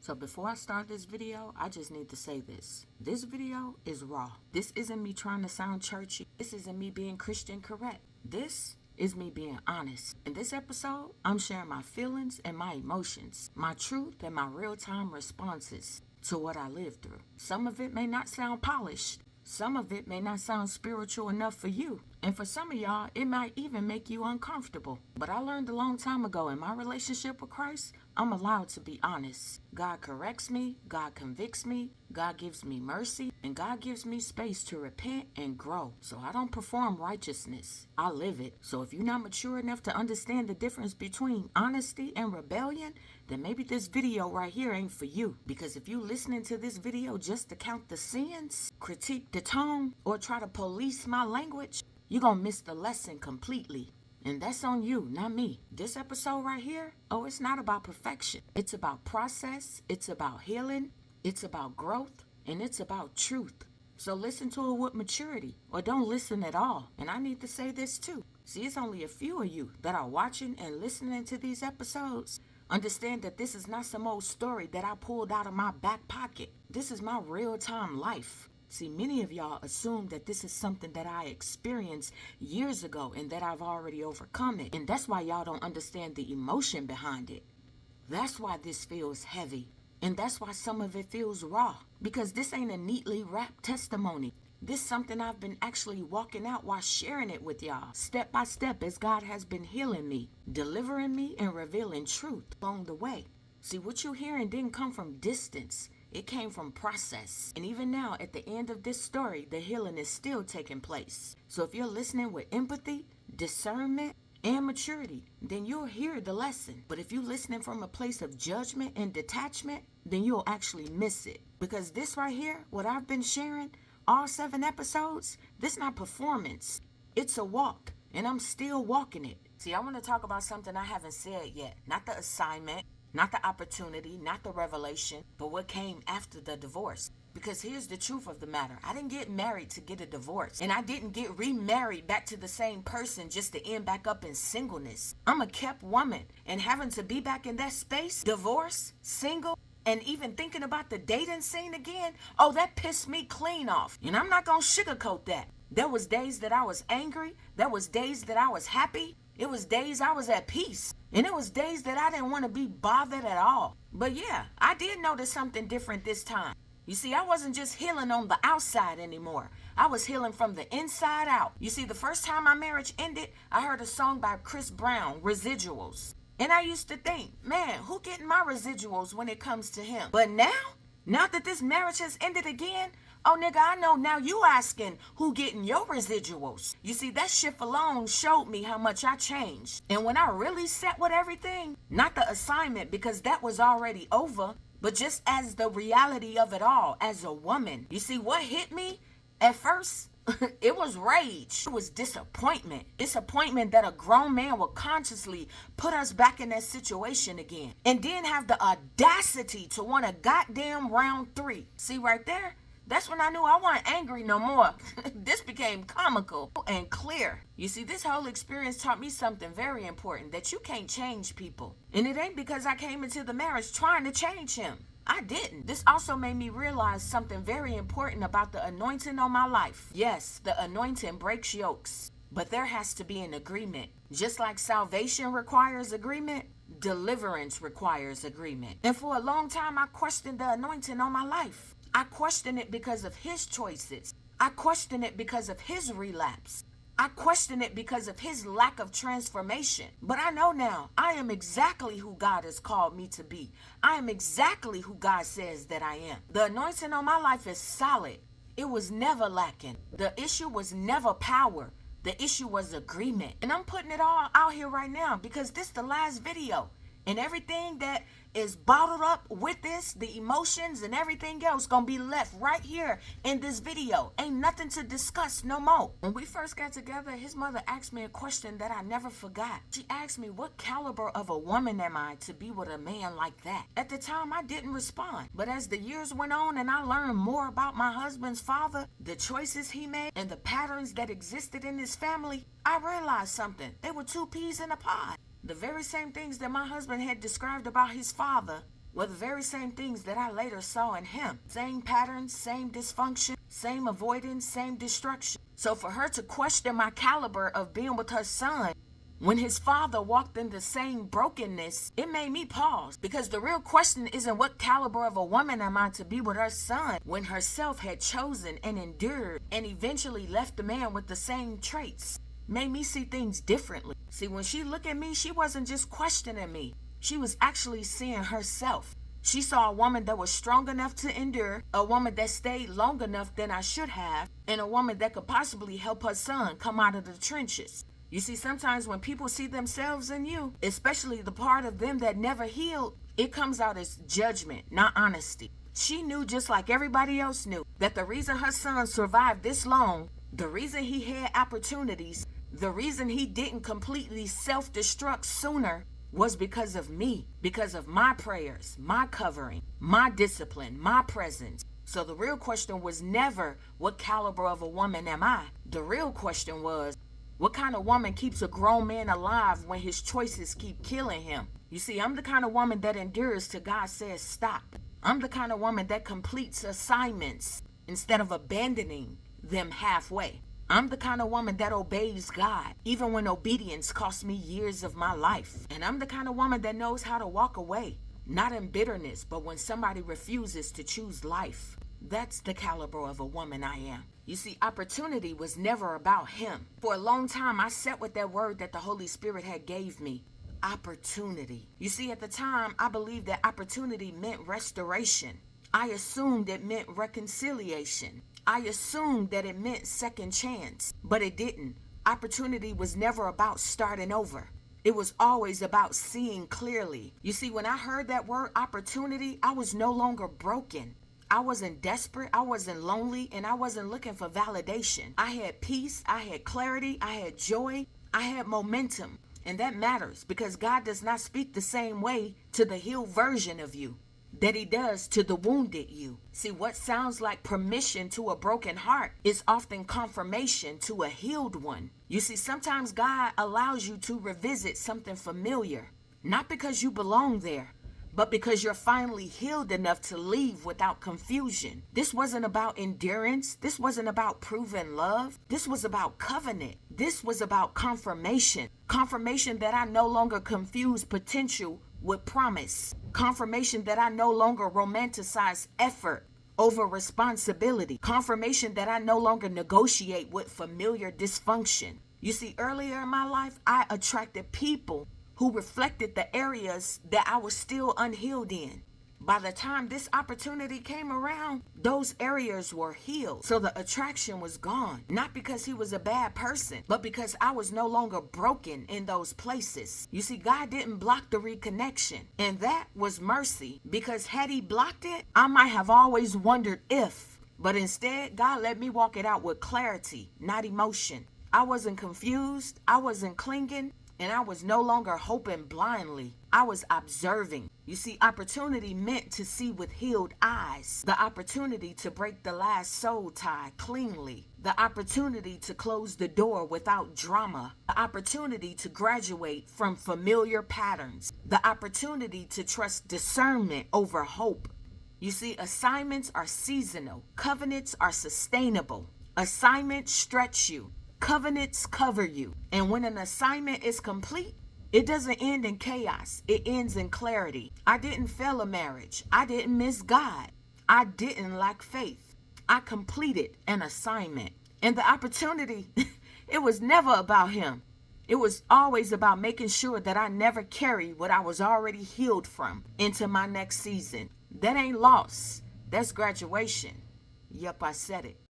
So before I start this video, I just need to say this. This video is raw. This isn't me trying to sound churchy. This isn't me being Christian correct. This is me being honest. In this episode, I'm sharing my feelings and my emotions, my truth and my real-time responses to what I lived through. Some of it may not sound polished. Some of it may not sound spiritual enough for you. And for some of y'all, it might even make you uncomfortable. But I learned a long time ago in my relationship with Christ, I'm allowed to be honest. God corrects me, God convicts me, God gives me mercy, and God gives me space to repent and grow. So I don't perform righteousness, I live it. So if you're not mature enough to understand the difference between honesty and rebellion, then maybe this video right here ain't for you. Because if you listening to this video just to count the sins, critique the tone, or try to police my language, you're gonna miss the lesson completely. And that's on you, not me. This episode right here, it's not about perfection. It's about process, it's about healing, it's about growth, and it's about truth. So listen to it with maturity, or don't listen at all. And I need to say this too. See, it's only a few of you that are watching and listening to these episodes. Understand that this is not some old story that I pulled out of my back pocket. This is my real-time life. See, many of y'all assume that this is something that I experienced years ago and that I've already overcome it. And that's why y'all don't understand the emotion behind it. That's why this feels heavy. And that's why some of it feels raw. Because this ain't a neatly wrapped testimony. This is something I've been actually walking out while sharing it with y'all, step by step, as God has been healing me, delivering me, and revealing truth along the way. See, what you're hearing didn't come from distance. It came from process. And even now, at the end of this story, the healing is still taking place. So if you're listening with empathy, discernment, and maturity, then you'll hear the lesson. But if you're listening from a place of judgment and detachment, then you'll actually miss it. Because this right here, what I've been sharing, all 7 episodes, this not performance. It's a walk, and I'm still walking it. See, I want to talk about something I haven't said yet. Not the assignment, not the opportunity, not the revelation, but what came after the divorce. Because here's the truth of the matter. I didn't get married to get a divorce. And I didn't get remarried back to the same person just to end back up in singleness. I'm a kept woman. And having to be back in that space, divorce, single, and even thinking about the dating scene again, that pissed me clean off. And I'm not gonna sugarcoat that. There was days that I was angry. There was days that I was happy. It was days I was at peace. And it was days that I didn't want to be bothered at all. But yeah, I did notice something different this time. You see, I wasn't just healing on the outside anymore. I was healing from the inside out. You see, the first time my marriage ended, I heard a song by Chris Brown, Residuals. And I used to think, man, who getting my residuals when it comes to him? But now that this marriage has ended again, nigga, I know now you asking who getting your residuals. You see, that shift alone showed me how much I changed. And when I really sat with everything, not the assignment because that was already over, but just as the reality of it all, as a woman. You see, what hit me at first? It was rage. It was disappointment. Disappointment that a grown man will consciously put us back in that situation again. And then have the audacity to want a goddamn round 3. See right there? That's when I knew I wasn't angry no more. This became comical and clear. You see, this whole experience taught me something very important, that you can't change people. And it ain't because I came into the marriage trying to change him. I didn't. This also made me realize something very important about the anointing on my life. Yes, the anointing breaks yokes, but there has to be an agreement. Just like salvation requires agreement, deliverance requires agreement. And for a long time, I questioned the anointing on my life. I question it because of his choices. I question it because of his relapse. I question it because of his lack of transformation. But I know now, I am exactly who God has called me to be. I am exactly who God says that I am. The anointing on my life is solid. It was never lacking. The issue was never power. The issue was agreement. And I'm putting it all out here right now because this is the last video. And everything that is bottled up with this, the emotions and everything else, gonna be left right here in this video. Ain't nothing to discuss no more. When we first got together, his mother asked me a question that I never forgot. She asked me, what caliber of a woman am I to be with a man like that? At the time, I didn't respond. But as the years went on and I learned more about my husband's father, the choices he made, and the patterns that existed in his family, I realized something. They were 2 peas in a pod. The very same things that my husband had described about his father were the very same things that I later saw in him. Same patterns, same dysfunction, same avoidance, same destruction. So for her to question my caliber of being with her son when his father walked in the same brokenness, it made me pause. Because the real question isn't what caliber of a woman am I to be with her son when herself had chosen and endured and eventually left the man with the same traits. Made me see things differently. See, when she looked at me, she wasn't just questioning me. She was actually seeing herself. She saw a woman that was strong enough to endure, a woman that stayed long enough than I should have, and a woman that could possibly help her son come out of the trenches. You see, sometimes when people see themselves in you, especially the part of them that never healed, it comes out as judgment, not honesty. She knew, just like everybody else knew, that the reason her son survived this long, the reason he had opportunities, the reason he didn't completely self-destruct sooner was because of me, because of my prayers, my covering, my discipline, my presence. So the real question was never, what caliber of a woman am I? The real question was, what kind of woman keeps a grown man alive when his choices keep killing him? You see, I'm the kind of woman that endures till God says stop. I'm the kind of woman that completes assignments instead of abandoning them halfway. I'm the kind of woman that obeys God, even when obedience costs me years of my life. And I'm the kind of woman that knows how to walk away, not in bitterness, but when somebody refuses to choose life. That's the caliber of a woman I am. You see, opportunity was never about him. For a long time, I sat with that word that the Holy Spirit had gave me. Opportunity. You see, at the time, I believed that opportunity meant restoration. I assumed it meant reconciliation. I assumed that it meant second chance, but it didn't. Opportunity was never about starting over. It was always about seeing clearly. You see, when I heard that word opportunity, I was no longer broken. I wasn't desperate, I wasn't lonely, and I wasn't looking for validation. I had peace, I had clarity, I had joy, I had momentum. And that matters because God does not speak the same way to the healed version of you that he does to the wounded you. See, what sounds like permission to a broken heart is often confirmation to a healed one. You see, sometimes God allows you to revisit something familiar, not because you belong there, but because you're finally healed enough to leave without confusion. This wasn't about endurance. This wasn't about proven love. This was about covenant. This was about confirmation. Confirmation that I no longer confuse potential with promise. Confirmation that I no longer romanticize effort over responsibility. Confirmation that I no longer negotiate with familiar dysfunction. You see, earlier in my life, I attracted people who reflected the areas that I was still unhealed in. By the time this opportunity came around, those areas were healed. So the attraction was gone. Not because he was a bad person, but because I was no longer broken in those places. You see, God didn't block the reconnection. And that was mercy. Because had he blocked it, I might have always wondered if. But instead, God let me walk it out with clarity, not emotion. I wasn't confused. I wasn't clinging. And I was no longer hoping blindly. I was observing. You see, opportunity meant to see with healed eyes. The opportunity to break the last soul tie cleanly. The opportunity to close the door without drama. The opportunity to graduate from familiar patterns. The opportunity to trust discernment over hope. You see, assignments are seasonal. Covenants are sustainable. Assignments stretch you. Covenants cover you. And when an assignment is complete, it doesn't end in chaos. It ends in clarity. I didn't fail a marriage. I didn't miss God. I didn't lack faith. I completed an assignment. And the opportunity, it was never about him. It was always about making sure that I never carried what I was already healed from into my next season. That ain't loss. That's graduation. Yep, I said it.